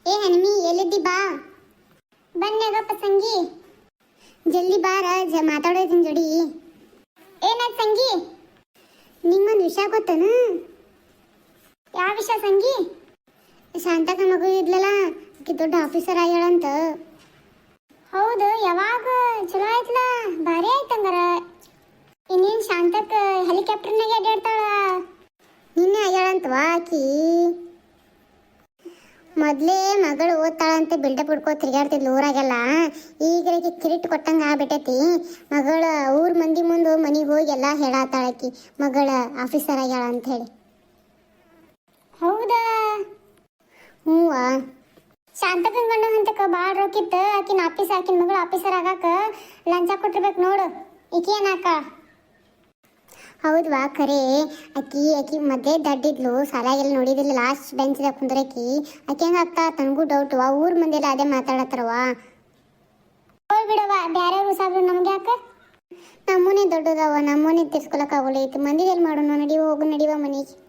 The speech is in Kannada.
ಏ ಹನುಮಿ ಎಲ್ಲಿದ್ದಿ ಬಾ. ಬನ್ಯಾಗಪ್ಪ ಸಂಗಿ, ಜಲ್ದಿ ಬಾರ ಮಾತಾಡೋದಿನ ಜೋಡಿ. ಏನಾಯ್ತು ಸಂಗಿ? ನಿಂಗೊಂದು ವಿಷಯ ಗೊತ್ತೇನು? ಯಾವ ವಿಷಯ ಸಂಗಿ? ಶಾಂತಕ ಮಗು ಇದ್ಲಲ್ಲ, ಆಕಿ ದೊಡ್ಡ ಆಫೀಸರ್ ಆಗ್ಯಾಳಂತ. ಹೌದು, ಯಾವಾಗ? ಚಲೋ ಆಯ್ತಲ್ಲ, ಭಾರಿ ಆಯ್ತಂಗಾರ. ಇನ್ನೇನು ಶಾಂತಕ ಹೆಲಿಕಾಪ್ಟರ್ನಾಗ ಅಡ್ಡಾಡ್ತಾಳ. ನಿನ್ನೆ ಆಗ್ಯಾಳಂತವಾ ಆಕಿ. ಮೊದಲೇ ಮಗಳು ಓದ್ತಾಳಂತೆ ಬಿಲ್ಡಪ್ ಹುಡ್ಕೋ ತಿರ್ಗಾಡ್ತಿದ್ಲು ಊರಾಗೆಲ್ಲ. ಈಗ ಕಿರಿಟ್ ಕೊಟ್ಟಂಗೆ ಆಗ್ಬಿಟ್ಟೈತಿ. ಮಗಳ ಊರ್ ಮಂದಿ ಮುಂದೆ ಮನೆಗೆ ಹೋಗಿ ಎಲ್ಲ ಹೇಳತ್ತಾಳಕಿ ಮಗಳ ಆಫೀಸರ್ ಆಗ್ಯಾಳ ಅಂತ ಹೇಳಿ. ಹೌದಾ? ಹ್ಞೂವ. ಶಾಂತಕನ್ ಗಂಡ ಅಂತಕ ಭಾಳ ರೊಕ್ಕಿತ್ತು. ಆಕಿನ ಮಗಳು ಆಫೀಸರ್ ಆಗಾಕ ಲಂಚ ಕೊಟ್ಟಿರ್ಬೇಕು ನೋಡು. ಈಕೇನಾಕ? ಹೌದ್ವಾ, ಖರೆ. ಆಕಿ ಮದ್ದೆ ದಡ್ಡಿದ್ಲು, ಸಾಲಾಗೆಲ್ಲ ನೋಡಿದಿಲ್ಲ, ಲಾಸ್ಟ್ ಬೆಂಚ್ದಾಗ ಕುಂದ್ರಕಿ. ಆಕಿ ಹೆಂಗೆ ಆಗ್ತಾ ತನಗೂ ಡೌಟ್ವಾ. ಊರ್ ಮಂದಿಲ್ಲ ಅದೇ ಮಾತಾಡತ್ತಾರವಾ. ಹೋಯ್ ಬಿಡವ, ಬ್ಯಾರೆ ಸಾಬ್ರು ನಮ್ಗೆ ಯಾಕೆ? ನಮ್ಮನೆ ದೊಡ್ಡದವ, ನಮ್ಮನೆ ತಿರ್ಸ್ಕೊಳಕ್ ಆಗೋಲ್ಲ ಐತಿ. ಮಂದಿಗೆಲ್ಲಿ ಮಾಡೋಣ, ನಡಿವ ಹೋಗು, ನಡಿವ ಮನೆಗೆ.